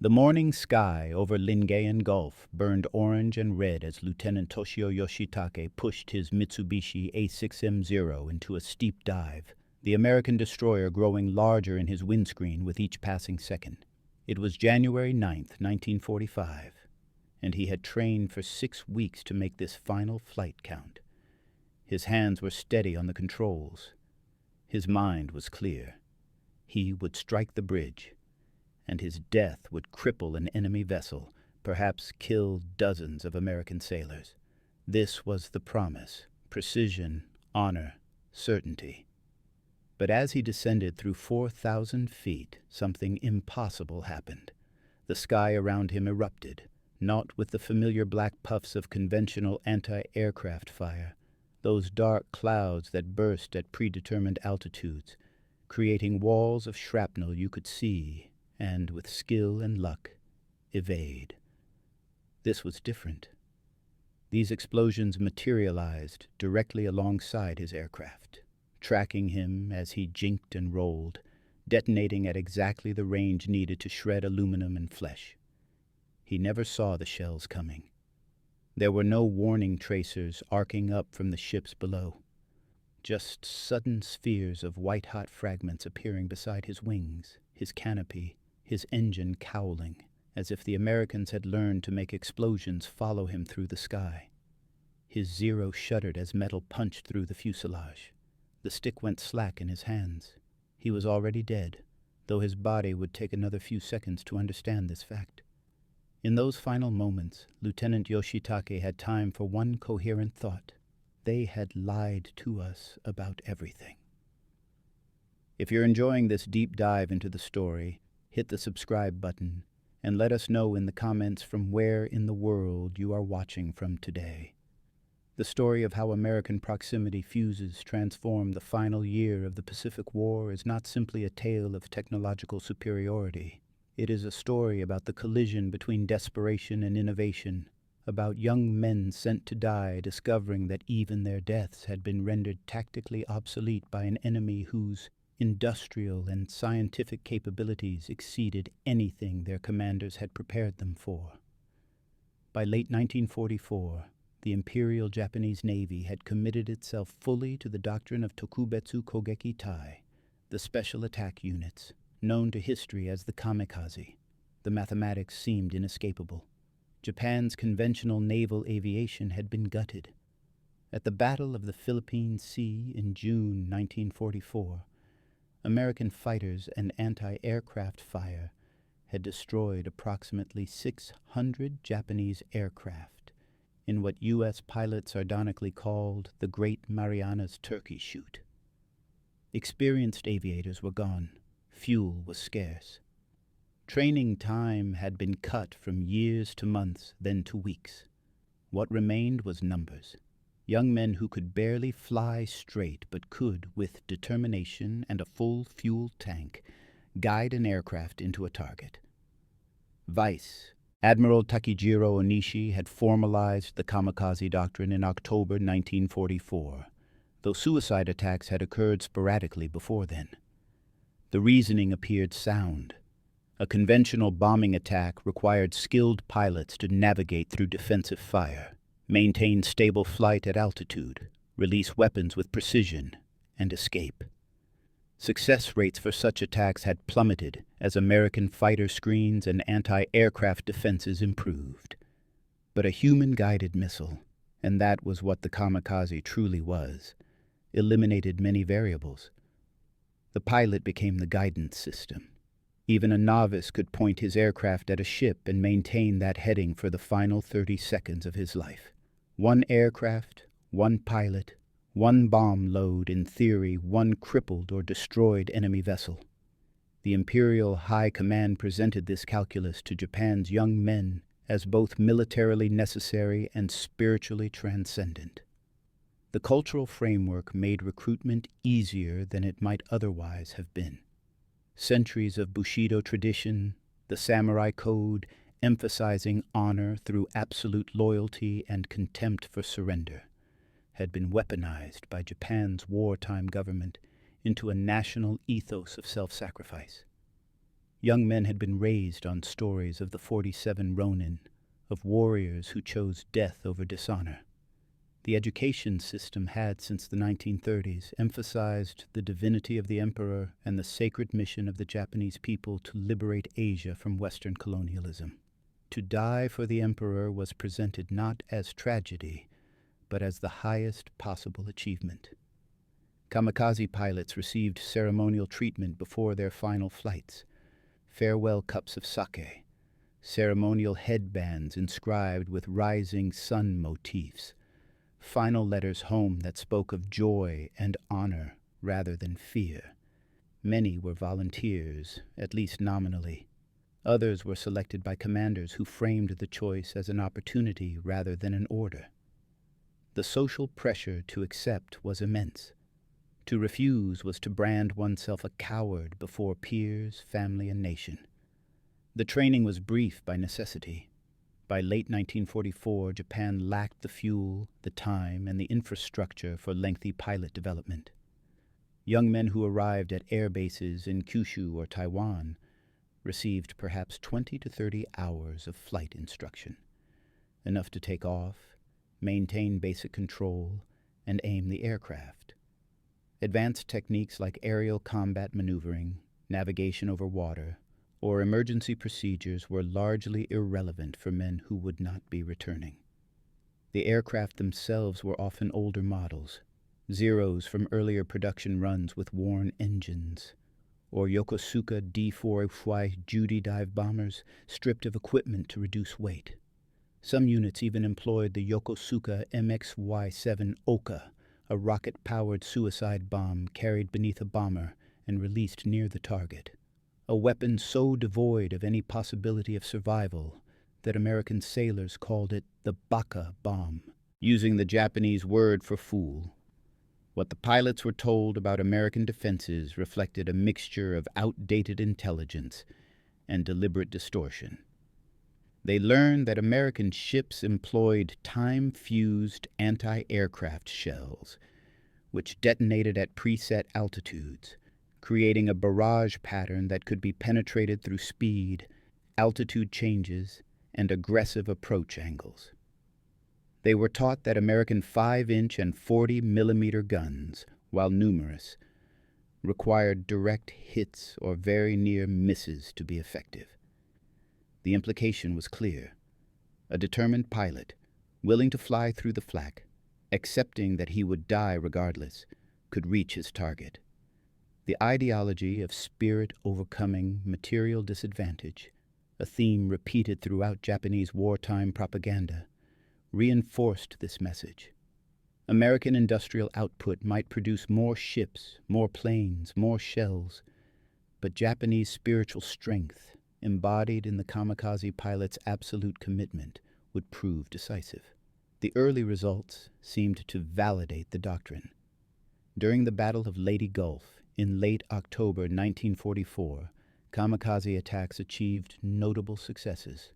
The morning sky over Leyte Gulf burned orange and red as Lieutenant Toshio Yoshitake pushed his Mitsubishi A6M0 into a steep dive, the American destroyer growing larger in his windscreen with each passing second. It was January 9th, 1945, and he had trained for 6 weeks to make this final flight count. His hands were steady on the controls. His mind was clear. He would strike the bridge, and his death would cripple an enemy vessel, perhaps kill dozens of American sailors. This was the promise: precision, honor, certainty. But as he descended through 4,000 feet, something impossible happened. The sky around him erupted, not with the familiar black puffs of conventional anti-aircraft fire, those dark clouds that burst at predetermined altitudes, creating walls of shrapnel you could see and, with skill and luck, evade. This was different. These explosions materialized directly alongside his aircraft, tracking him as he jinked and rolled, detonating at exactly the range needed to shred aluminum and flesh. He never saw the shells coming. There were no warning tracers arcing up from the ships below, just sudden spheres of white-hot fragments appearing beside his wings, his canopy, his engine cowling, as if the Americans had learned to make explosions follow him through the sky. His Zero shuddered as metal punched through the fuselage. The stick went slack in his hands. He was already dead, though his body would take another few seconds to understand this fact. In those final moments, Lieutenant Yoshitake had time for one coherent thought. They had lied to us about everything. If you're enjoying this deep dive into the story, hit the subscribe button and let us know in the comments from where in the world you are watching from today. The story of how American proximity fuses transformed the final year of the Pacific War is not simply a tale of technological superiority. It is a story about the collision between desperation and innovation, about young men sent to die discovering that even their deaths had been rendered tactically obsolete by an enemy whose industrial and scientific capabilities exceeded anything their commanders had prepared them for. By late 1944, the Imperial Japanese Navy had committed itself fully to the doctrine of Tokubetsu Kogeki Tai, the special attack units, known to history as the Kamikaze. The mathematics seemed inescapable. Japan's conventional naval aviation had been gutted. At the Battle of the Philippine Sea in June 1944, American fighters and anti-aircraft fire had destroyed approximately 600 Japanese aircraft in what U.S. pilots sardonically called the Great Marianas Turkey Shoot. Experienced aviators were gone. Fuel was scarce. Training time had been cut from years to months, then to weeks. What remained was numbers. Young men who could barely fly straight but could, with determination and a full fuel tank, guide an aircraft into a target. Vice Admiral Takejiro Onishi had formalized the Kamikaze doctrine in October 1944, though suicide attacks had occurred sporadically before then. The reasoning appeared sound. A conventional bombing attack required skilled pilots to navigate through defensive fire, maintain stable flight at altitude, release weapons with precision, and escape. Success rates for such attacks had plummeted as American fighter screens and anti-aircraft defenses improved. But a human-guided missile, and that was what the Kamikaze truly was, eliminated many variables. The pilot became the guidance system. Even a novice could point his aircraft at a ship and maintain that heading for the final 30 seconds of his life. One aircraft, one pilot, one bomb load, in theory, one crippled or destroyed enemy vessel. The Imperial High Command presented this calculus to Japan's young men as both militarily necessary and spiritually transcendent. The cultural framework made recruitment easier than it might otherwise have been. Centuries of Bushido tradition, the samurai code, emphasizing honor through absolute loyalty and contempt for surrender, had been weaponized by Japan's wartime government into a national ethos of self-sacrifice. Young men had been raised on stories of the 47 Ronin, of warriors who chose death over dishonor. The education system had, since the 1930s, emphasized the divinity of the emperor and the sacred mission of the Japanese people to liberate Asia from Western colonialism. To die for the emperor was presented not as tragedy, but as the highest possible achievement. Kamikaze pilots received ceremonial treatment before their final flights, farewell cups of sake, ceremonial headbands inscribed with rising sun motifs, final letters home that spoke of joy and honor rather than fear. Many were volunteers, at least nominally. Others were selected by commanders who framed the choice as an opportunity rather than an order. The social pressure to accept was immense. To refuse was to brand oneself a coward before peers, family, and nation. The training was brief by necessity. By late 1944, Japan lacked the fuel, the time, and the infrastructure for lengthy pilot development. Young men who arrived at air bases in Kyushu or Taiwan received perhaps 20 to 30 hours of flight instruction, enough to take off, maintain basic control, and aim the aircraft. Advanced techniques like aerial combat maneuvering, navigation over water, or emergency procedures were largely irrelevant for men who would not be returning. The aircraft themselves were often older models, Zeros from earlier production runs with worn engines, or Yokosuka D-4 Huai Judy dive bombers stripped of equipment to reduce weight. Some units even employed the Yokosuka MXY-7 Oka, a rocket-powered suicide bomb carried beneath a bomber and released near the target. A weapon so devoid of any possibility of survival that American sailors called it the Baka bomb, using the Japanese word for fool. What the pilots were told about American defenses reflected a mixture of outdated intelligence and deliberate distortion. They learned that American ships employed time-fused anti-aircraft shells, which detonated at preset altitudes, creating a barrage pattern that could be penetrated through speed, altitude changes, and aggressive approach angles. They were taught that American 5-inch and 40-millimeter guns, while numerous, required direct hits or very near misses to be effective. The implication was clear. A determined pilot, willing to fly through the flak, accepting that he would die regardless, could reach his target. The ideology of spirit overcoming material disadvantage, a theme repeated throughout Japanese wartime propaganda, reinforced this message. American industrial output might produce more ships, more planes, more shells, but Japanese spiritual strength, embodied in the kamikaze pilot's absolute commitment, would prove decisive. The early results seemed to validate the doctrine. During the Battle of Leyte Gulf, in late October 1944, kamikaze attacks achieved notable successes.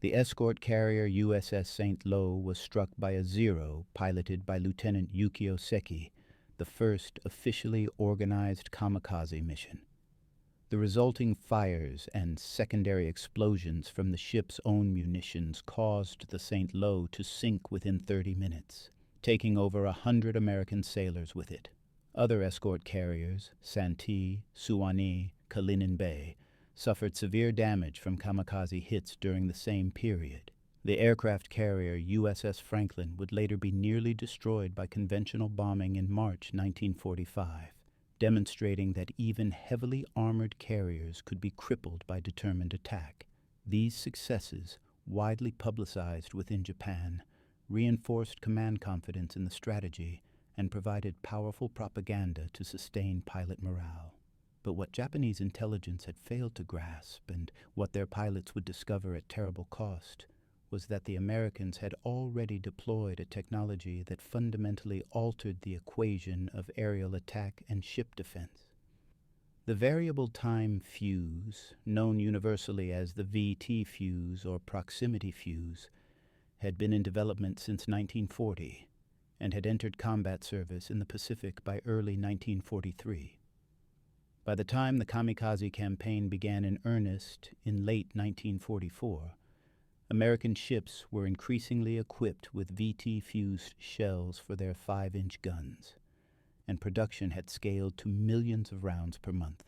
The escort carrier USS St. Lo was struck by a Zero piloted by Lieutenant Yukio Seki, the first officially organized kamikaze mission. The resulting fires and secondary explosions from the ship's own munitions caused the St. Lo to sink within 30 minutes, taking over 100 American sailors with it. Other escort carriers, Santee, Suwannee, Kalinin Bay, suffered severe damage from kamikaze hits during the same period. The aircraft carrier USS Franklin would later be nearly destroyed by conventional bombing in March 1945, demonstrating that even heavily armored carriers could be crippled by determined attack. These successes, widely publicized within Japan, reinforced command confidence in the strategy and provided powerful propaganda to sustain pilot morale. But what Japanese intelligence had failed to grasp, and what their pilots would discover at terrible cost, was that the Americans had already deployed a technology that fundamentally altered the equation of aerial attack and ship defense. The variable time fuse, known universally as the VT fuse or proximity fuse, had been in development since 1940 and had entered combat service in the Pacific by early 1943. By the time the Kamikaze campaign began in earnest in late 1944, American ships were increasingly equipped with VT-fused shells for their 5-inch guns, and production had scaled to millions of rounds per month.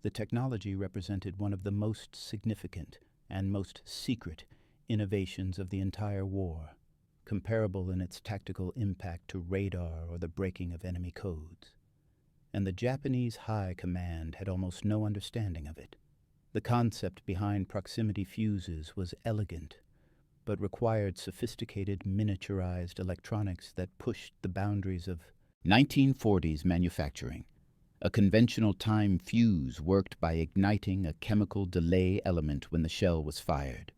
The technology represented one of the most significant and most secret innovations of the entire war, comparable in its tactical impact to radar or the breaking of enemy codes. And the Japanese High Command had almost no understanding of it. The concept behind proximity fuses was elegant, but required sophisticated miniaturized electronics that pushed the boundaries of 1940s manufacturing. A conventional time fuse worked by igniting a chemical delay element when the shell was fired.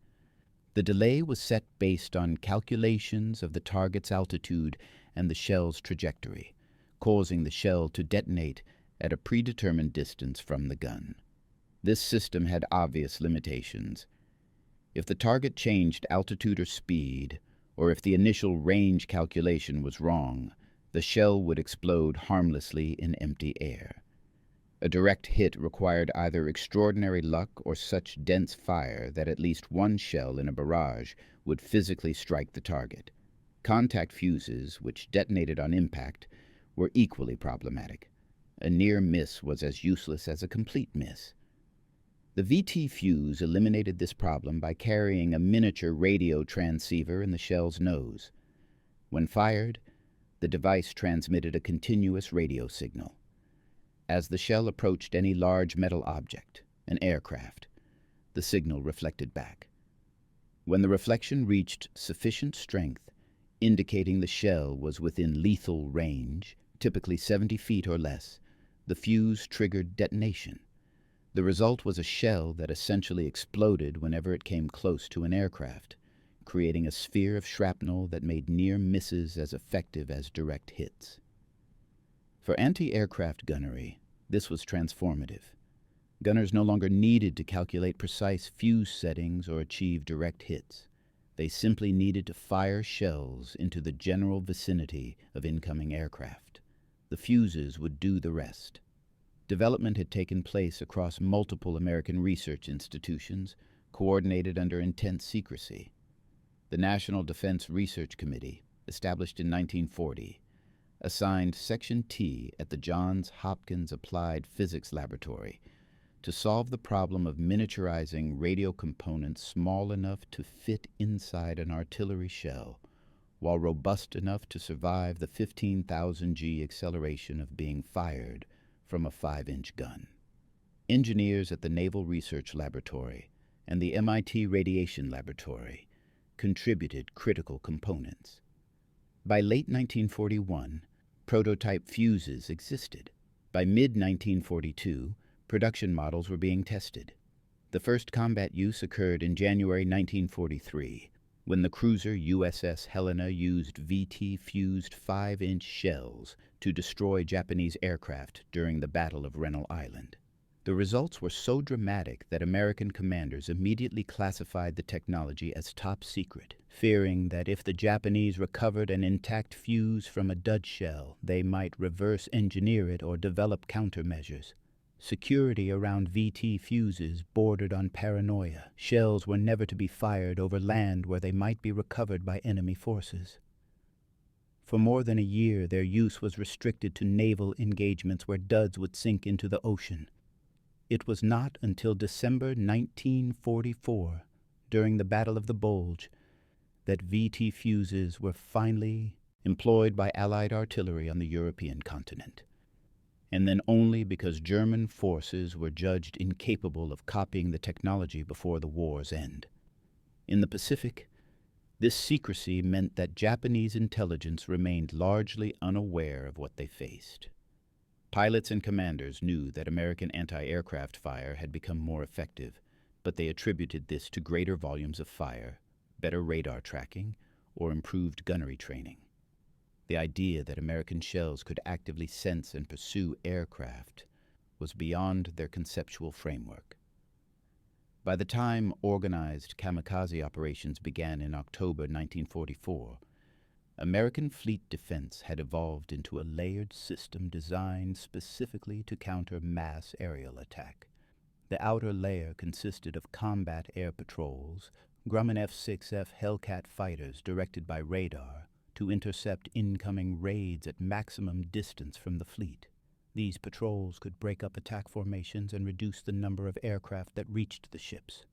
The delay was set based on calculations of the target's altitude and the shell's trajectory, causing the shell to detonate at a predetermined distance from the gun. This system had obvious limitations. If the target changed altitude or speed, or if the initial range calculation was wrong, the shell would explode harmlessly in empty air. A direct hit required either extraordinary luck or such dense fire that at least one shell in a barrage would physically strike the target. Contact fuses, which detonated on impact, were equally problematic. A near miss was as useless as a complete miss. The VT fuse eliminated this problem by carrying a miniature radio transceiver in the shell's nose. When fired, the device transmitted a continuous radio signal. As the shell approached any large metal object, an aircraft, the signal reflected back. When the reflection reached sufficient strength, indicating the shell was within lethal range, typically 70 feet or less, the fuse triggered detonation. The result was a shell that essentially exploded whenever it came close to an aircraft, creating a sphere of shrapnel that made near misses as effective as direct hits. For anti-aircraft gunnery, this was transformative. Gunners no longer needed to calculate precise fuse settings or achieve direct hits. They simply needed to fire shells into the general vicinity of incoming aircraft. The fuses would do the rest. Development had taken place across multiple American research institutions, coordinated under intense secrecy. The National Defense Research Committee, established in 1940, assigned Section T at the Johns Hopkins Applied Physics Laboratory to solve the problem of miniaturizing radio components small enough to fit inside an artillery shell, while robust enough to survive the 15,000 G acceleration of being fired from a 5-inch gun. Engineers at the Naval Research Laboratory and the MIT Radiation Laboratory contributed critical components. By late 1941, prototype fuses existed. By mid-1942, production models were being tested. The first combat use occurred in January 1943, when the cruiser USS Helena used VT-fused 5-inch shells to destroy Japanese aircraft during the Battle of Rennell Island. The results were so dramatic that American commanders immediately classified the technology as top secret, fearing that if the Japanese recovered an intact fuse from a dud shell, they might reverse engineer it or develop countermeasures. Security around VT fuses bordered on paranoia. Shells were never to be fired over land where they might be recovered by enemy forces. For more than a year, their use was restricted to naval engagements where duds would sink into the ocean. It was not until December 1944, during the Battle of the Bulge, that VT fuses were finally employed by Allied artillery on the European continent. And then only because German forces were judged incapable of copying the technology before the war's end. In the Pacific, this secrecy meant that Japanese intelligence remained largely unaware of what they faced. Pilots and commanders knew that American anti-aircraft fire had become more effective, but they attributed this to greater volumes of fire, better radar tracking, or improved gunnery training. The idea that American shells could actively sense and pursue aircraft was beyond their conceptual framework. By the time organized kamikaze operations began in October 1944, American fleet defense had evolved into a layered system designed specifically to counter mass aerial attack. The outer layer consisted of combat air patrols, Grumman F-6F Hellcat fighters directed by radar to intercept incoming raids at maximum distance from the fleet. These patrols could break up attack formations and reduce the number of aircraft that reached the ships.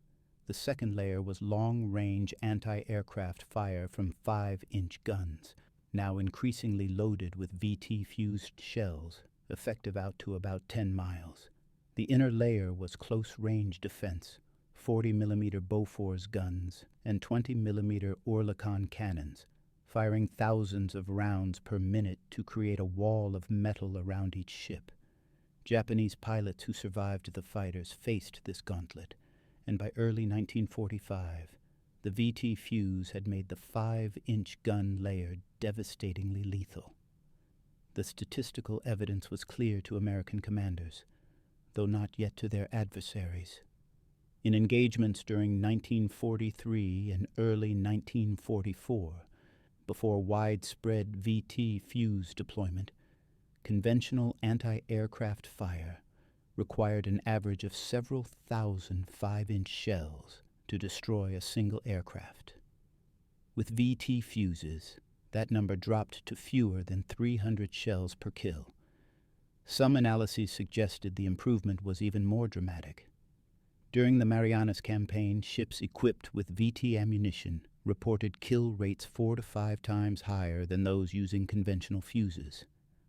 The second layer was long-range anti-aircraft fire from 5-inch guns, now increasingly loaded with VT-fused shells, effective out to about 10 miles. The inner layer was close-range defense, 40mm Bofors guns and 20mm Oerlikon cannons, firing thousands of rounds per minute to create a wall of metal around each ship. Japanese pilots who survived the fighters faced this gauntlet, and by early 1945, the VT fuse had made the 5-inch gun layer devastatingly lethal. The statistical evidence was clear to American commanders, though not yet to their adversaries. In engagements during 1943 and early 1944, before widespread VT fuse deployment, conventional anti-aircraft fire required an average of several thousand 5-inch shells to destroy a single aircraft. With VT fuses, that number dropped to fewer than 300 shells per kill. Some analyses suggested the improvement was even more dramatic. During the Marianas Campaign, ships equipped with VT ammunition reported kill rates 4 to 5 times higher than those using conventional fuses.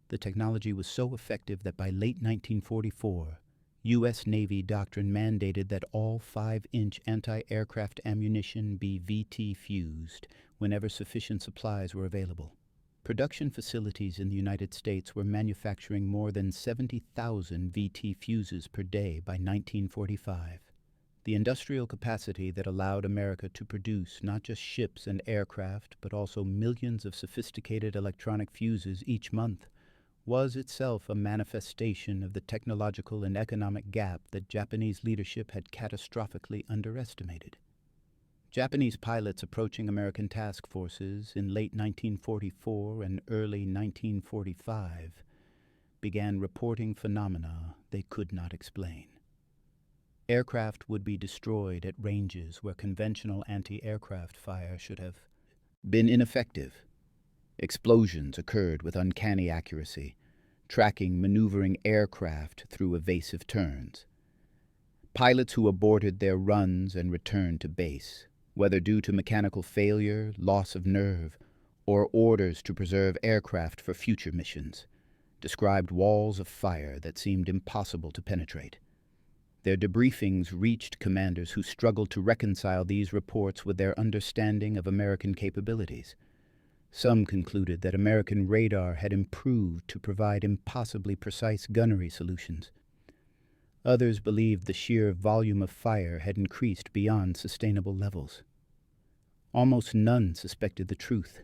The technology was so effective that by late 1944, U.S. Navy doctrine mandated that all 5-inch anti-aircraft ammunition be VT fused whenever sufficient supplies were available. Production facilities in the United States were manufacturing more than 70,000 VT fuses per day by 1945. The industrial capacity that allowed America to produce not just ships and aircraft, but also millions of sophisticated electronic fuses each month, was itself a manifestation of the technological and economic gap that Japanese leadership had catastrophically underestimated. Japanese pilots approaching American task forces in late 1944 and early 1945 began reporting phenomena they could not explain. Aircraft would be destroyed at ranges where conventional anti-aircraft fire should have been ineffective. Explosions occurred with uncanny accuracy, tracking maneuvering aircraft through evasive turns. Pilots who aborted their runs and returned to base, whether due to mechanical failure, loss of nerve, or orders to preserve aircraft for future missions, described walls of fire that seemed impossible to penetrate. Their debriefings reached commanders who struggled to reconcile these reports with their understanding of American capabilities. Some concluded that American radar had improved to provide impossibly precise gunnery solutions. Others believed the sheer volume of fire had increased beyond sustainable levels. Almost none suspected the truth,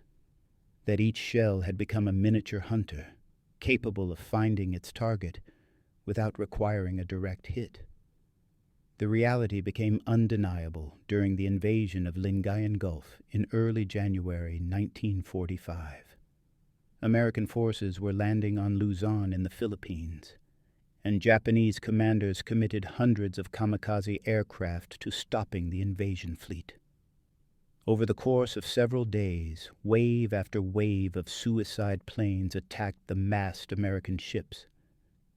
that each shell had become a miniature hunter, capable of finding its target without requiring a direct hit. The reality became undeniable during the invasion of Leyte Gulf in early January 1945. American forces were landing on Luzon in the Philippines, and Japanese commanders committed hundreds of kamikaze aircraft to stopping the invasion fleet. Over the course of several days, wave after wave of suicide planes attacked the massed American ships.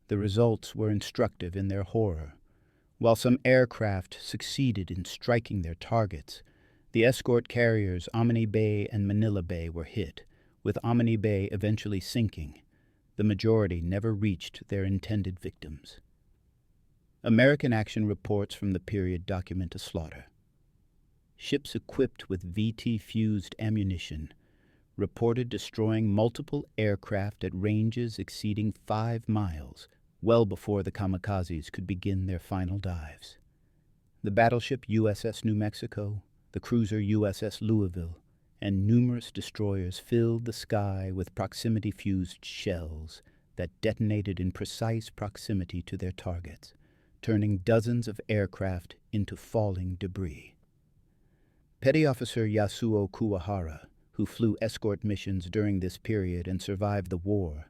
The results were instructive in their horror. While some aircraft succeeded in striking their targets, the escort carriers Omni Bay and Manila Bay were hit, with Omni Bay eventually sinking. The majority never reached their intended victims. American action reports from the period document a slaughter. Ships equipped with VT-fused ammunition reported destroying multiple aircraft at ranges exceeding 5 miles, well before the kamikazes could begin their final dives. The battleship USS New Mexico, the cruiser USS Louisville, and numerous destroyers filled the sky with proximity-fused shells that detonated in precise proximity to their targets, turning dozens of aircraft into falling debris. Petty Officer Yasuo Kuwahara who flew escort missions during this period and survived the war,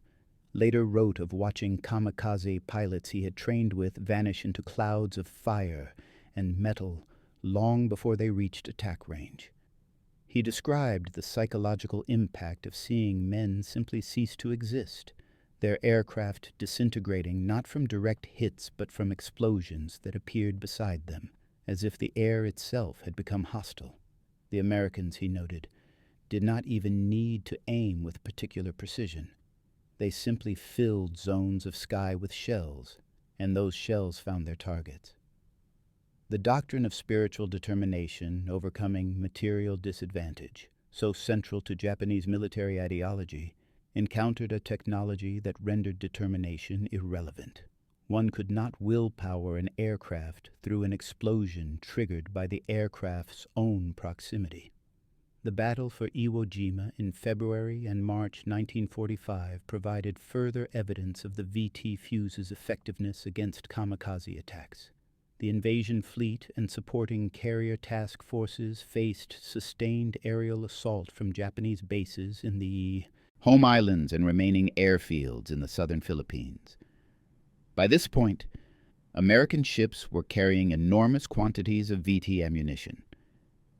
later wrote of watching kamikaze pilots he had trained with vanish into clouds of fire and metal long before they reached attack range. He described the psychological impact of seeing men simply cease to exist, their aircraft disintegrating not from direct hits but from explosions that appeared beside them, as if the air itself had become hostile. The Americans, he noted, did not even need to aim with particular precision. They simply filled zones of sky with shells, and those shells found their targets. The doctrine of spiritual determination overcoming material disadvantage, so central to Japanese military ideology, encountered a technology that rendered determination irrelevant. One could not willpower an aircraft through an explosion triggered by the aircraft's own proximity. The battle for Iwo Jima in February and March 1945 provided further evidence of the VT fuse's effectiveness against kamikaze attacks. The invasion fleet and supporting carrier task forces faced sustained aerial assault from Japanese bases in the home islands and remaining airfields in the southern Philippines. By this point, American ships were carrying enormous quantities of VT ammunition.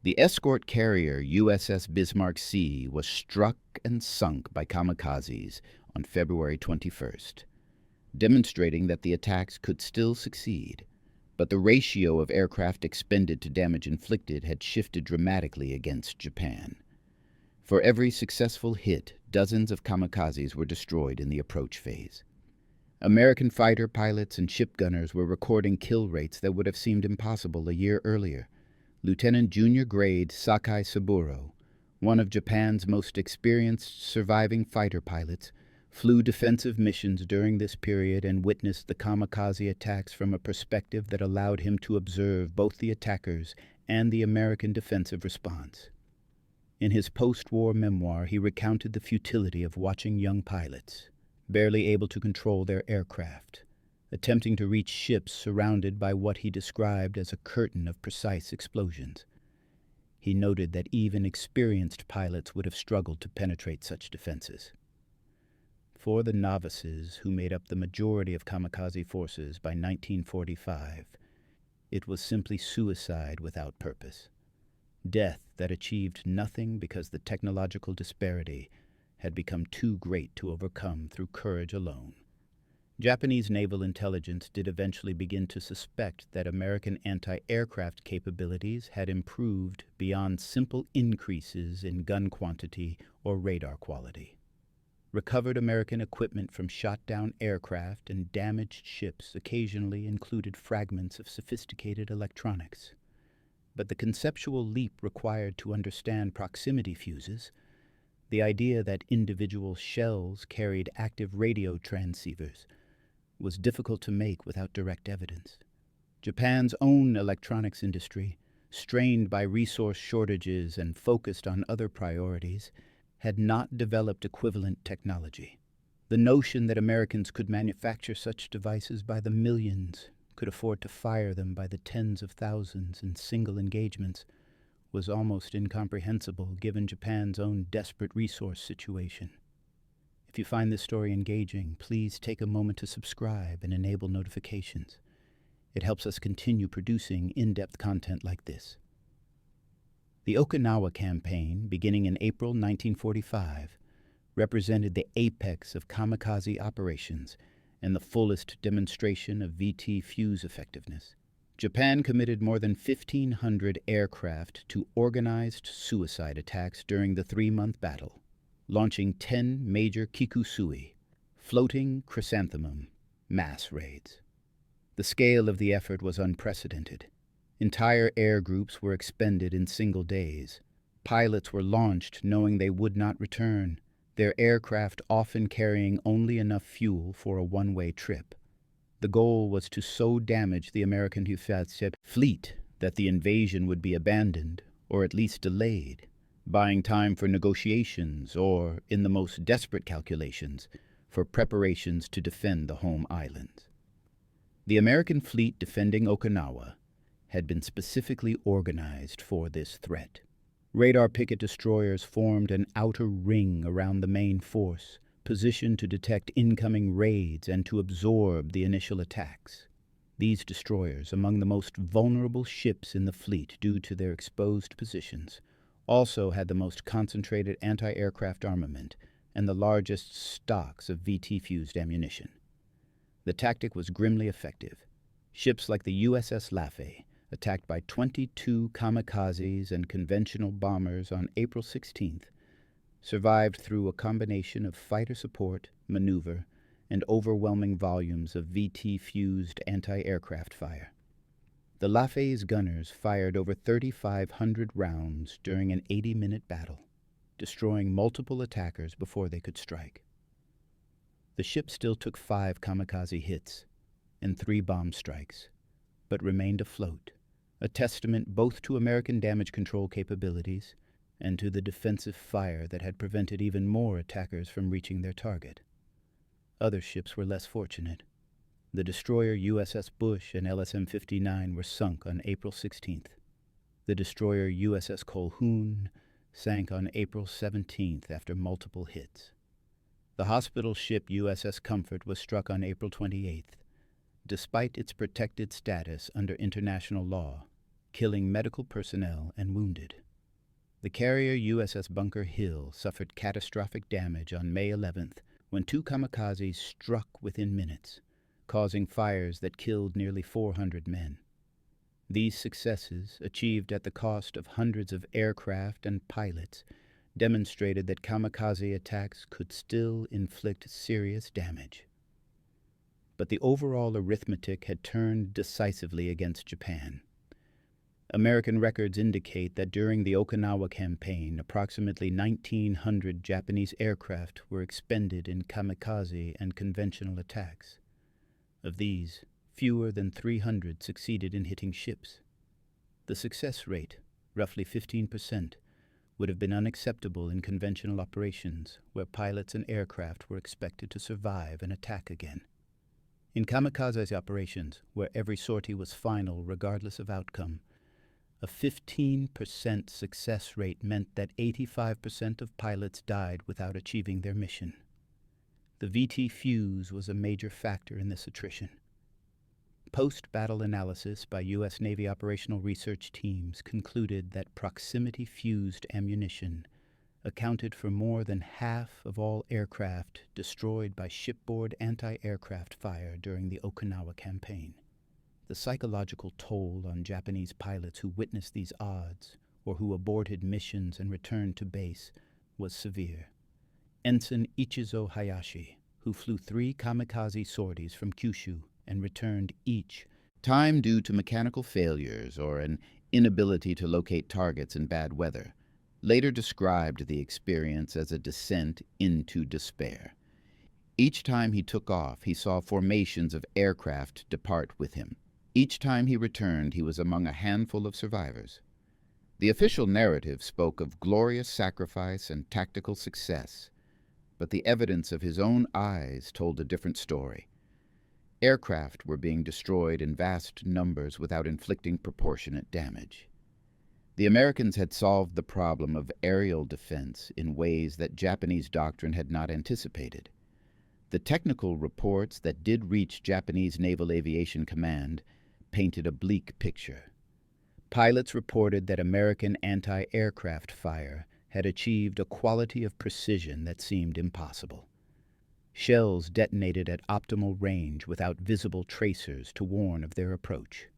The escort carrier USS Bismarck C was struck and sunk by kamikazes on February 21st, demonstrating that the attacks could still succeed, but the ratio of aircraft expended to damage inflicted had shifted dramatically against Japan. For every successful hit, dozens of kamikazes were destroyed in the approach phase. American fighter pilots and ship gunners were recording kill rates that would have seemed impossible a year earlier. Lieutenant Junior Grade Sakai Saburo, one of Japan's most experienced surviving fighter pilots, flew defensive missions during this period and witnessed the kamikaze attacks from a perspective that allowed him to observe both the attackers and the American defensive response. In his post-war memoir, he recounted the futility of watching young pilots, barely able to control their aircraft, attempting to reach ships surrounded by what he described as a curtain of precise explosions. He noted that even experienced pilots would have struggled to penetrate such defenses. For the novices who made up the majority of kamikaze forces by 1945, it was simply suicide without purpose. Death that achieved nothing because the technological disparity had become too great to overcome through courage alone. Japanese naval intelligence did eventually begin to suspect that American anti-aircraft capabilities had improved beyond simple increases in gun quantity or radar quality. Recovered American equipment from shot-down aircraft and damaged ships occasionally included fragments of sophisticated electronics. But the conceptual leap required to understand proximity fuses, the idea that individual shells carried active radio transceivers, was difficult to make without direct evidence. Japan's own electronics industry, strained by resource shortages and focused on other priorities, had not developed equivalent technology. The notion that Americans could manufacture such devices by the millions, could afford to fire them by the tens of thousands in single engagements, was almost incomprehensible given Japan's own desperate resource situation. If you find this story engaging, please take a moment to subscribe and enable notifications. It helps us continue producing in-depth content like this. The Okinawa campaign, beginning in April 1945, represented the apex of kamikaze operations and the fullest demonstration of VT fuse effectiveness. Japan committed more than 1,500 aircraft to organized suicide attacks during the 3-month battle, launching 10 major kikusui, floating chrysanthemum, mass raids. The scale of the effort was unprecedented. Entire air groups were expended in single days. Pilots were launched knowing they would not return, their aircraft often carrying only enough fuel for a one-way trip. The goal was to so damage the American fleet that the invasion would be abandoned, or at least delayed, buying time for negotiations or, in the most desperate calculations, for preparations to defend the home islands. The American fleet defending Okinawa had been specifically organized for this threat. Radar picket destroyers formed an outer ring around the main force, positioned to detect incoming raids and to absorb the initial attacks. These destroyers, among the most vulnerable ships in the fleet due to their exposed positions, also had the most concentrated anti-aircraft armament and the largest stocks of VT-fused ammunition. The tactic was grimly effective. Ships like the USS Leyte, attacked by 22 kamikazes and conventional bombers on April 16th, survived through a combination of fighter support, maneuver, and overwhelming volumes of VT-fused anti-aircraft fire. The Leyte's gunners fired over 3,500 rounds during an 80-minute battle, destroying multiple attackers before they could strike. The ship still took 5 kamikaze hits and 3 bomb strikes, but remained afloat, a testament both to American damage control capabilities and to the defensive fire that had prevented even more attackers from reaching their target. Other ships were less fortunate. The destroyer USS Bush and LSM-59 were sunk on April 16th. The destroyer USS Colquhoun sank on April 17th after multiple hits. The hospital ship USS Comfort was struck on April 28th, despite its protected status under international law, killing medical personnel and wounded. The carrier USS Bunker Hill suffered catastrophic damage on May 11th when 2 kamikazes struck within minutes, causing fires that killed nearly 400 men. These successes, achieved at the cost of hundreds of aircraft and pilots, demonstrated that kamikaze attacks could still inflict serious damage. But the overall arithmetic had turned decisively against Japan. American records indicate that during the Okinawa campaign, approximately 1,900 Japanese aircraft were expended in kamikaze and conventional attacks. Of these, fewer than 300 succeeded in hitting ships. The success rate, roughly 15%, would have been unacceptable in conventional operations where pilots and aircraft were expected to survive an attack again. In kamikaze operations, where every sortie was final regardless of outcome, a 15% success rate meant that 85% of pilots died without achieving their mission. The VT fuse was a major factor in this attrition. Post-battle analysis by U.S. Navy operational research teams concluded that proximity-fused ammunition accounted for more than half of all aircraft destroyed by shipboard anti-aircraft fire during the Okinawa campaign. The psychological toll on Japanese pilots who witnessed these odds or who aborted missions and returned to base was severe. Ensign Ichizo Hayashi, who flew 3 kamikaze sorties from Kyushu and returned each time due to mechanical failures or an inability to locate targets in bad weather, later described the experience as a descent into despair. Each time he took off, he saw formations of aircraft depart with him. Each time he returned, he was among a handful of survivors. The official narrative spoke of glorious sacrifice and tactical success, but the evidence of his own eyes told a different story. Aircraft were being destroyed in vast numbers without inflicting proportionate damage. The Americans had solved the problem of aerial defense in ways that Japanese doctrine had not anticipated. The technical reports that did reach Japanese Naval Aviation Command painted a bleak picture. Pilots reported that American anti-aircraft fire had achieved a quality of precision that seemed impossible. Shells detonated at optimal range without visible tracers to warn of their approach.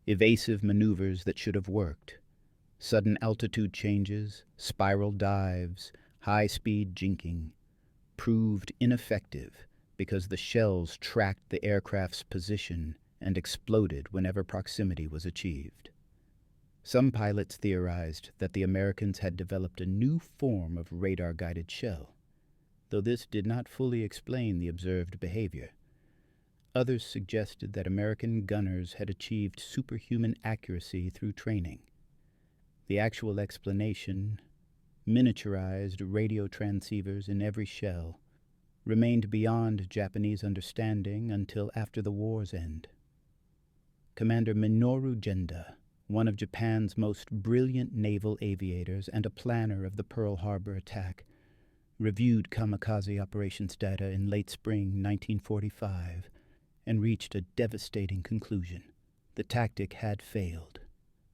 Evasive maneuvers that should have worked. Sudden altitude changes, spiral dives, high-speed jinking, proved ineffective because the shells tracked the aircraft's position and exploded whenever proximity was achieved. Some pilots theorized that the Americans had developed a new form of radar-guided shell, though this did not fully explain the observed behavior. Others suggested that American gunners had achieved superhuman accuracy through training. The actual explanation, miniaturized radio transceivers in every shell, remained beyond Japanese understanding until after the war's end. Commander Minoru Genda, one of Japan's most brilliant naval aviators and a planner of the Pearl Harbor attack, reviewed Kamikaze operations data in late spring 1945 and reached a devastating conclusion. The tactic had failed.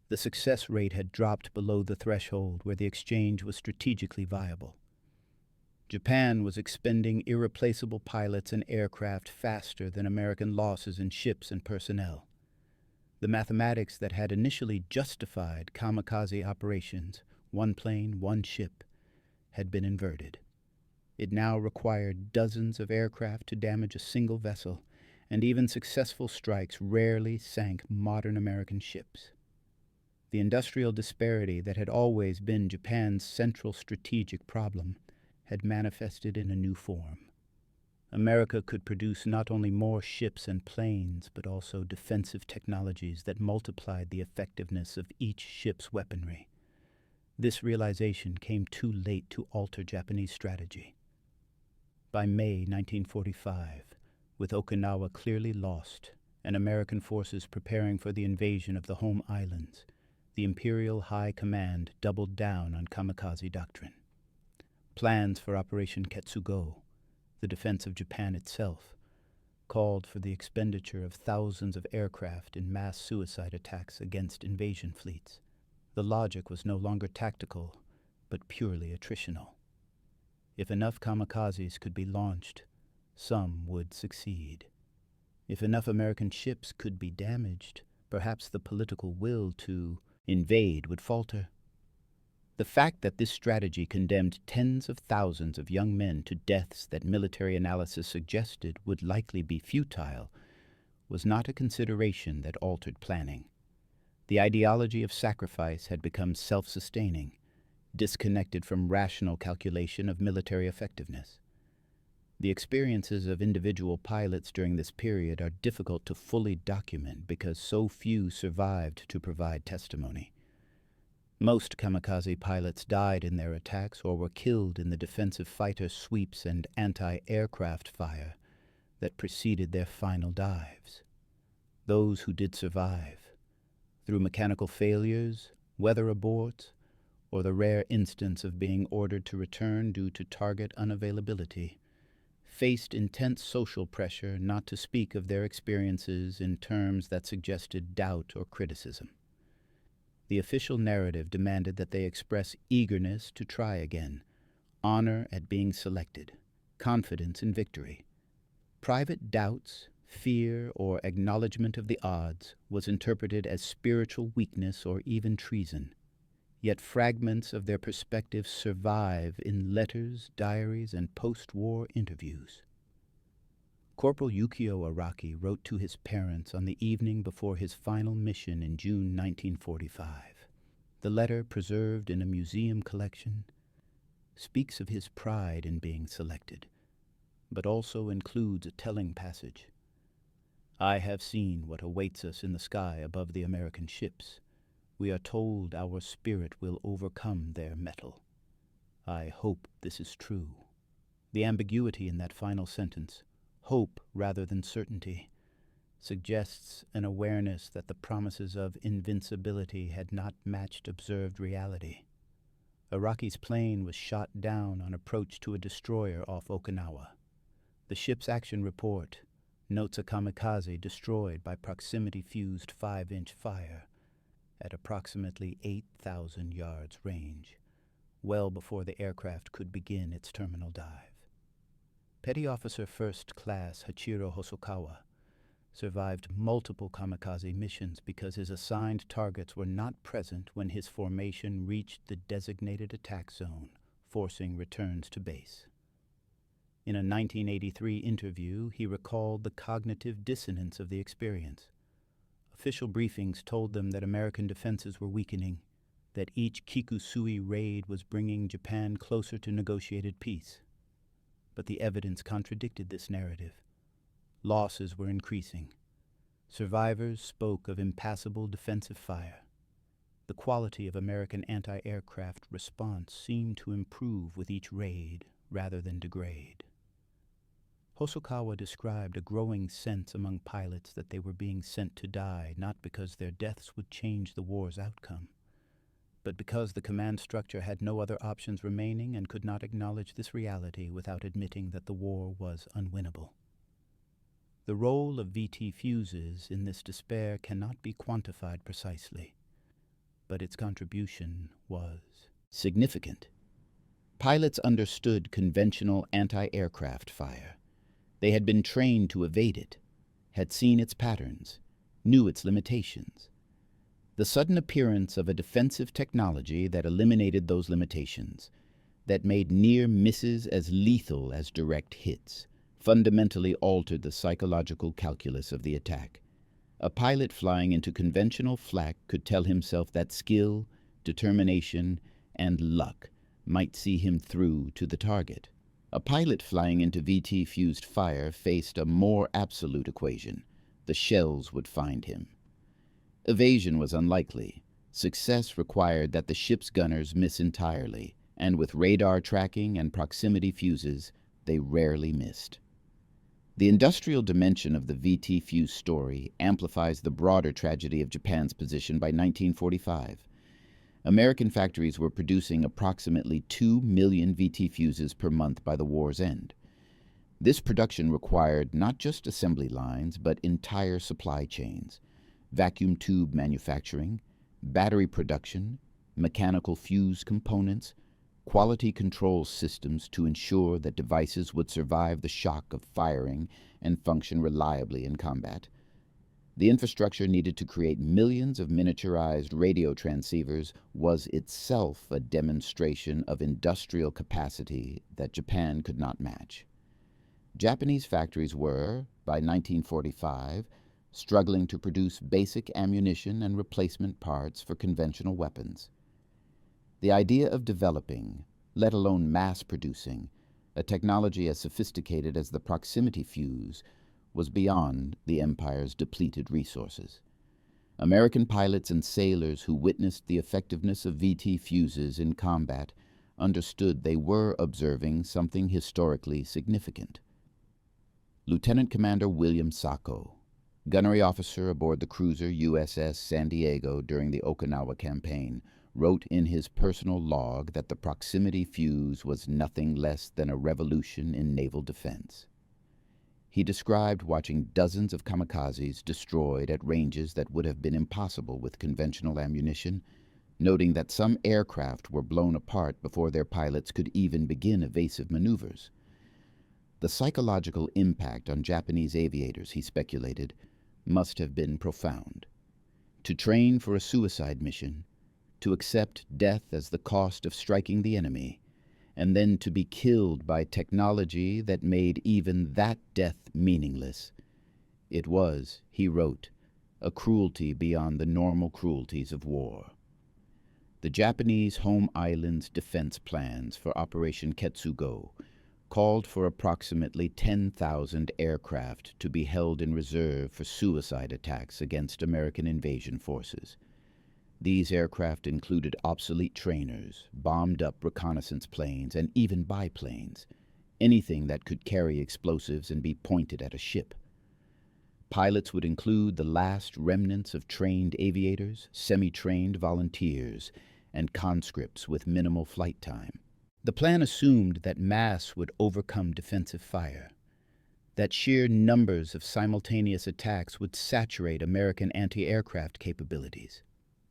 The success rate had dropped below the threshold where the exchange was strategically viable. Japan was expending irreplaceable pilots and aircraft faster than American losses in ships and personnel. The mathematics that had initially justified kamikaze operations, one plane, one ship, had been inverted. It now required dozens of aircraft to damage a single vessel, and even successful strikes rarely sank modern American ships. The industrial disparity that had always been Japan's central strategic problem had manifested in a new form. America could produce not only more ships and planes, but also defensive technologies that multiplied the effectiveness of each ship's weaponry. This realization came too late to alter Japanese strategy. By May 1945, with Okinawa clearly lost and American forces preparing for the invasion of the home islands, the Imperial High Command doubled down on kamikaze doctrine. Plans for Operation Ketsugo, the defense of Japan itself, called for the expenditure of thousands of aircraft in mass suicide attacks against invasion fleets. The logic was no longer tactical, but purely attritional. If enough kamikazes could be launched, some would succeed. If enough American ships could be damaged, perhaps the political will to invade would falter. The fact that this strategy condemned tens of thousands of young men to deaths that military analysis suggested would likely be futile was not a consideration that altered planning. The ideology of sacrifice had become self-sustaining, disconnected from rational calculation of military effectiveness. The experiences of individual pilots during this period are difficult to fully document because so few survived to provide testimony. Most kamikaze pilots died in their attacks or were killed in the defensive fighter sweeps and anti-aircraft fire that preceded their final dives. Those who did survive, through mechanical failures, weather aborts, or the rare instance of being ordered to return due to target unavailability, faced intense social pressure not to speak of their experiences in terms that suggested doubt or criticism. The official narrative demanded that they express eagerness to try again, honor at being selected, confidence in victory. Private doubts, fear, or acknowledgement of the odds was interpreted as spiritual weakness or even treason. Yet fragments of their perspectives survive in letters, diaries, and post-war interviews. Corporal Yukio Araki wrote to his parents on the evening before his final mission in June 1945. The letter, preserved in a museum collection, speaks of his pride in being selected, but also includes a telling passage. "I have seen what awaits us in the sky above the American ships. We are told our spirit will overcome their metal. I hope this is true." The ambiguity in that final sentence, hope rather than certainty, suggests an awareness that the promises of invincibility had not matched observed reality. Araki's plane was shot down on approach to a destroyer off Okinawa. The ship's action report notes a kamikaze destroyed by proximity-fused 5-inch fire at approximately 8,000 yards range, well before the aircraft could begin its terminal dive. Petty Officer First Class Hachiro Hosokawa survived multiple kamikaze missions because his assigned targets were not present when his formation reached the designated attack zone, forcing returns to base. In a 1983 interview, he recalled the cognitive dissonance of the experience. Official briefings told them that American defenses were weakening, that each Kikusui raid was bringing Japan closer to negotiated peace. But the evidence contradicted this narrative. Losses were increasing. Survivors spoke of impassable defensive fire. The quality of American anti-aircraft response seemed to improve with each raid rather than degrade. Hosokawa described a growing sense among pilots that they were being sent to die not because their deaths would change the war's outcome, but because the command structure had no other options remaining and could not acknowledge this reality without admitting that the war was unwinnable. The role of VT fuses in this despair cannot be quantified precisely, but its contribution was significant. Pilots understood conventional anti-aircraft fire. They had been trained to evade it, had seen its patterns, knew its limitations. The sudden appearance of a defensive technology that eliminated those limitations, that made near misses as lethal as direct hits, fundamentally altered the psychological calculus of the attack. A pilot flying into conventional flak could tell himself that skill, determination, and luck might see him through to the target. A pilot flying into VT-fused fire faced a more absolute equation. The shells would find him. Evasion was unlikely. Success required that the ship's gunners miss entirely, and with radar tracking and proximity fuses, they rarely missed. The industrial dimension of the VT fuse story amplifies the broader tragedy of Japan's position by 1945. American factories were producing approximately 2 million VT fuses per month by the war's end. This production required not just assembly lines, but entire supply chains, vacuum tube manufacturing, battery production, mechanical fuse components, quality control systems to ensure that devices would survive the shock of firing and function reliably in combat. The infrastructure needed to create millions of miniaturized radio transceivers was itself a demonstration of industrial capacity that Japan could not match. Japanese factories were, by 1945, struggling to produce basic ammunition and replacement parts for conventional weapons. The idea of developing, let alone mass-producing, a technology as sophisticated as the proximity fuse was beyond the empire's depleted resources. American pilots and sailors who witnessed the effectiveness of VT fuses in combat understood they were observing something historically significant. Lieutenant Commander William Sacco, gunnery officer aboard the cruiser USS San Diego during the Okinawa campaign, wrote in his personal log that the proximity fuse was nothing less than a revolution in naval defense. He described watching dozens of kamikazes destroyed at ranges that would have been impossible with conventional ammunition, noting that some aircraft were blown apart before their pilots could even begin evasive maneuvers. The psychological impact on Japanese aviators, he speculated, must have been profound. To train for a suicide mission, to accept death as the cost of striking the enemy, and then to be killed by technology that made even that death meaningless. It was, he wrote, a cruelty beyond the normal cruelties of war. The Japanese home island's defense plans for Operation Ketsugo called for approximately 10,000 aircraft to be held in reserve for suicide attacks against American invasion forces. These aircraft included obsolete trainers, bombed-up reconnaissance planes, and even biplanes, anything that could carry explosives and be pointed at a ship. Pilots would include the last remnants of trained aviators, semi-trained volunteers, and conscripts with minimal flight time. The plan assumed that mass would overcome defensive fire, that sheer numbers of simultaneous attacks would saturate American anti-aircraft capabilities.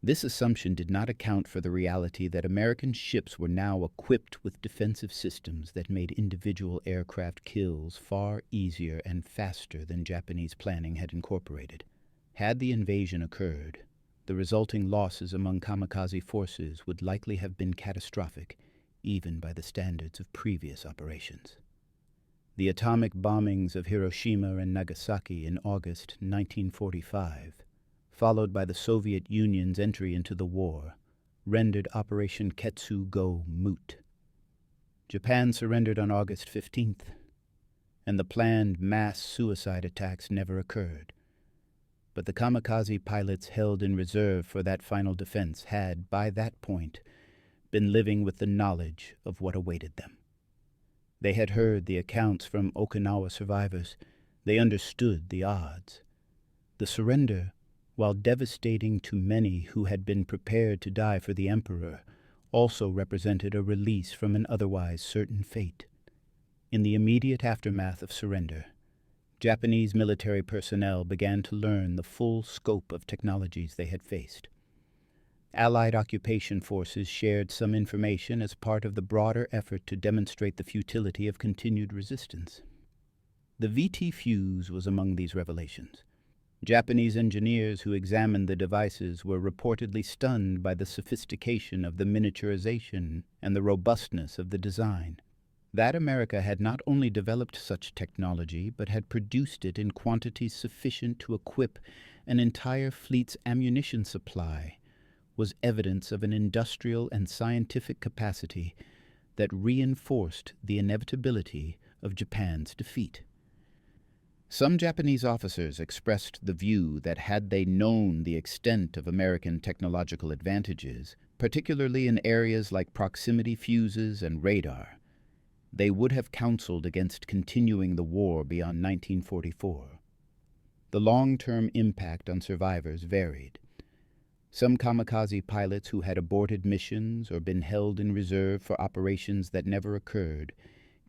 This assumption did not account for the reality that American ships were now equipped with defensive systems that made individual aircraft kills far easier and faster than Japanese planning had incorporated. Had the invasion occurred, the resulting losses among kamikaze forces would likely have been catastrophic, even by the standards of previous operations. The atomic bombings of Hiroshima and Nagasaki in August 1945, followed by the Soviet Union's entry into the war, rendered Operation Ketsugo moot. Japan surrendered on August 15th, and the planned mass suicide attacks never occurred. But the kamikaze pilots held in reserve for that final defense had, by that point, been living with the knowledge of what awaited them. They had heard the accounts from Okinawa survivors. They understood the odds. The surrender, while devastating to many who had been prepared to die for the emperor, also represented a release from an otherwise certain fate. In the immediate aftermath of surrender, Japanese military personnel began to learn the full scope of technologies they had faced. Allied occupation forces shared some information as part of the broader effort to demonstrate the futility of continued resistance. The VT fuse was among these revelations. Japanese engineers who examined the devices were reportedly stunned by the sophistication of the miniaturization and the robustness of the design. That America had not only developed such technology, but had produced it in quantities sufficient to equip an entire fleet's ammunition supply, was evidence of an industrial and scientific capacity that reinforced the inevitability of Japan's defeat. Some Japanese officers expressed the view that had they known the extent of American technological advantages, particularly in areas like proximity fuses and radar, they would have counseled against continuing the war beyond 1944. The long-term impact on survivors varied. Some kamikaze pilots who had aborted missions or been held in reserve for operations that never occurred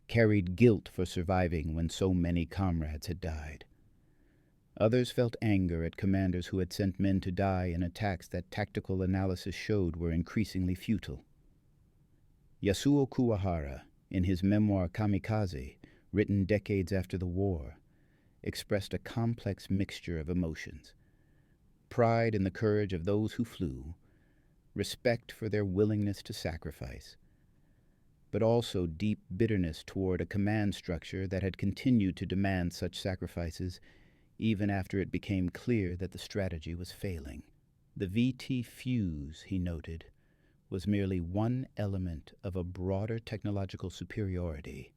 carried guilt for surviving when so many comrades had died. Others felt anger at commanders who had sent men to die in attacks that tactical analysis showed were increasingly futile. Yasuo Kuwahara, in his memoir Kamikaze, written decades after the war, expressed a complex mixture of emotions: pride in the courage of those who flew, respect for their willingness to sacrifice, but also deep bitterness toward a command structure that had continued to demand such sacrifices even after it became clear that the strategy was failing. The VT fuse, he noted, was merely one element of a broader technological superiority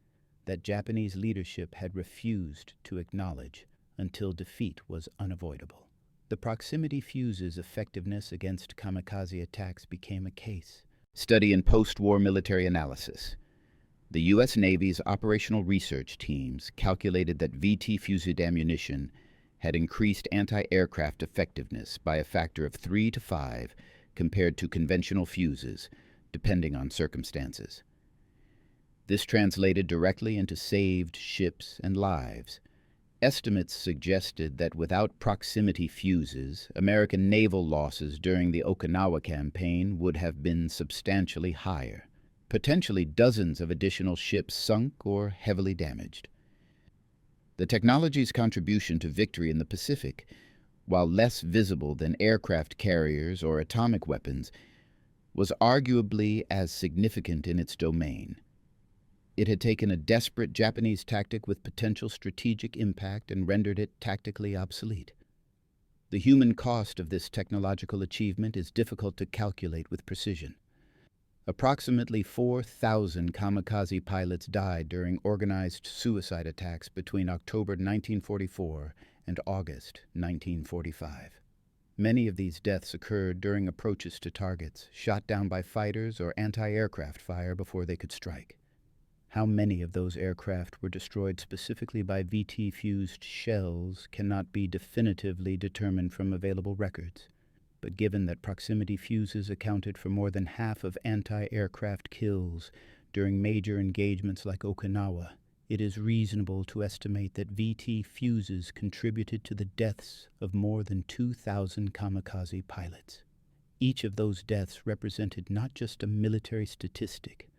that Japanese leadership had refused to acknowledge until defeat was unavoidable. The proximity fuse's effectiveness against kamikaze attacks became a case study in post-war military analysis. The U.S. Navy's operational research teams calculated that VT fused ammunition had increased anti-aircraft effectiveness by a factor of 3 to 5 compared to conventional fuses, depending on circumstances. This translated directly into saved ships and lives. Estimates suggested that without proximity fuses, American naval losses during the Okinawa campaign would have been substantially higher. Potentially dozens of additional ships sunk or heavily damaged. The technology's contribution to victory in the Pacific, while less visible than aircraft carriers or atomic weapons, was arguably as significant in its domain. It had taken a desperate Japanese tactic with potential strategic impact and rendered it tactically obsolete. The human cost of this technological achievement is difficult to calculate with precision. Approximately 4,000 kamikaze pilots died during organized suicide attacks between October 1944 and August 1945. Many of these deaths occurred during approaches to targets, shot down by fighters or anti-aircraft fire before they could strike. How many of those aircraft were destroyed specifically by VT-fused shells cannot be definitively determined from available records. But given that proximity fuses accounted for more than half of anti-aircraft kills during major engagements like Okinawa, it is reasonable to estimate that VT fuses contributed to the deaths of more than 2,000 kamikaze pilots. Each of those deaths represented not just a military statistic,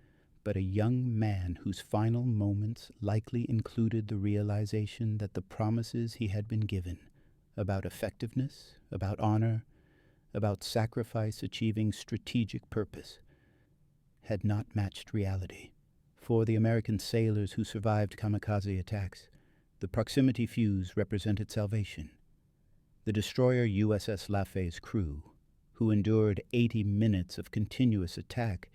but a young man whose final moments likely included the realization that the promises he had been given about effectiveness, about honor, about sacrifice achieving strategic purpose, had not matched reality. For the American sailors who survived kamikaze attacks, the proximity fuse represented salvation. The destroyer USS Lafay's crew, who endured 80 minutes of continuous attack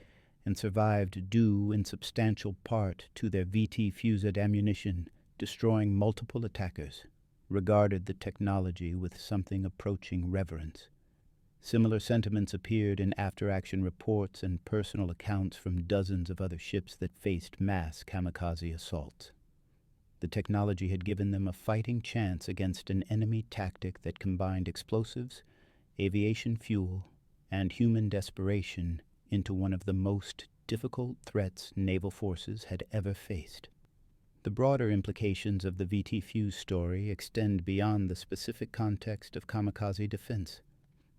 and survived due in substantial part to their VT-fused ammunition, destroying multiple attackers, regarded the technology with something approaching reverence. Similar sentiments appeared in after-action reports and personal accounts from dozens of other ships that faced mass kamikaze assaults. The technology had given them a fighting chance against an enemy tactic that combined explosives, aviation fuel, and human desperation into one of the most difficult threats naval forces had ever faced. The broader implications of the VT Fuse story extend beyond the specific context of kamikaze defense.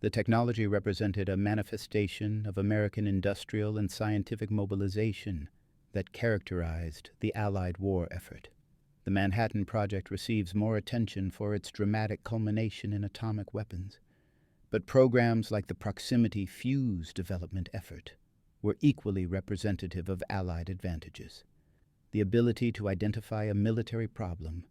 The technology represented a manifestation of American industrial and scientific mobilization that characterized the Allied war effort. The Manhattan Project receives more attention for its dramatic culmination in atomic weapons, but programs like the Proximity Fuse development effort were equally representative of Allied advantages. The ability to identify a military problem,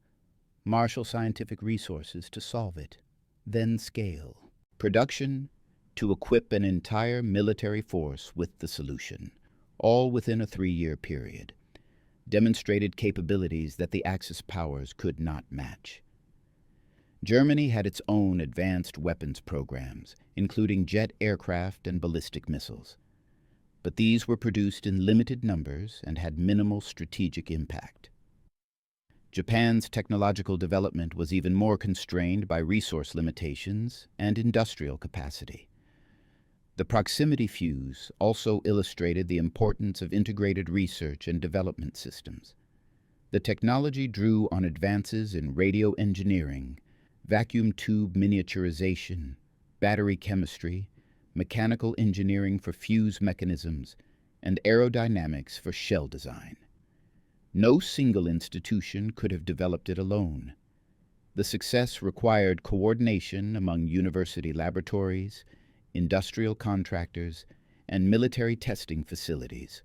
marshal scientific resources to solve it, then scale production to equip an entire military force with the solution, all within a 3-year period, demonstrated capabilities that the Axis powers could not match. Germany had its own advanced weapons programs, including jet aircraft and ballistic missiles. But these were produced in limited numbers and had minimal strategic impact. Japan's technological development was even more constrained by resource limitations and industrial capacity. The proximity fuse also illustrated the importance of integrated research and development systems. The technology drew on advances in radio engineering, vacuum tube miniaturization, battery chemistry, mechanical engineering for fuse mechanisms, and aerodynamics for shell design. No single institution could have developed it alone. The success required coordination among university laboratories, industrial contractors, and military testing facilities,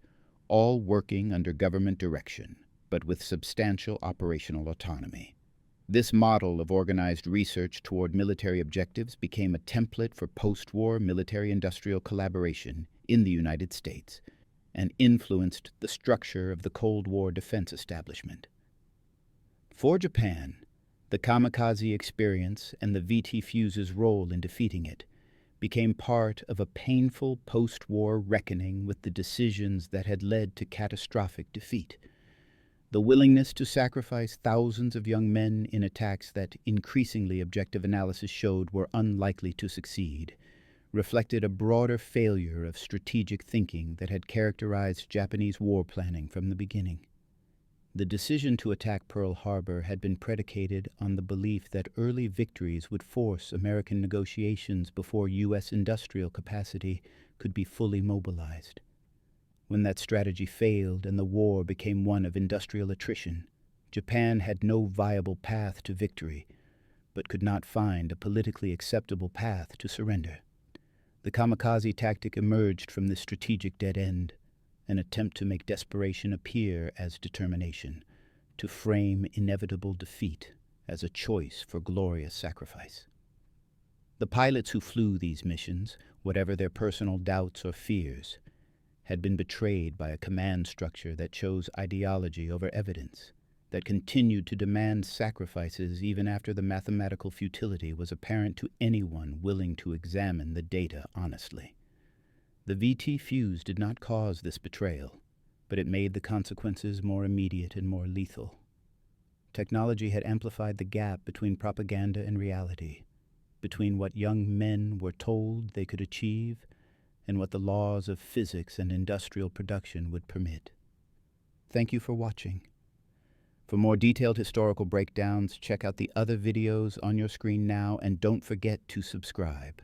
all working under government direction, but with substantial operational autonomy. This model of organized research toward military objectives became a template for post-war military-industrial collaboration in the United States and influenced the structure of the Cold War defense establishment. For Japan, the kamikaze experience and the VT Fuse's role in defeating it became part of a painful post-war reckoning with the decisions that had led to catastrophic defeat. The willingness to sacrifice thousands of young men in attacks that increasingly objective analysis showed were unlikely to succeed reflected a broader failure of strategic thinking that had characterized Japanese war planning from the beginning. The decision to attack Pearl Harbor had been predicated on the belief that early victories would force American negotiations before U.S. industrial capacity could be fully mobilized. When that strategy failed and the war became one of industrial attrition, Japan had no viable path to victory, but could not find a politically acceptable path to surrender. The kamikaze tactic emerged from this strategic dead end, an attempt to make desperation appear as determination, to frame inevitable defeat as a choice for glorious sacrifice. The pilots who flew these missions, whatever their personal doubts or fears, had been betrayed by a command structure that chose ideology over evidence, that continued to demand sacrifices even after the mathematical futility was apparent to anyone willing to examine the data honestly. The VT Fuse did not cause this betrayal, but it made the consequences more immediate and more lethal. Technology had amplified the gap between propaganda and reality, between what young men were told they could achieve and what the laws of physics and industrial production would permit. Thank you for watching. For more detailed historical breakdowns, check out the other videos on your screen now, and don't forget to subscribe.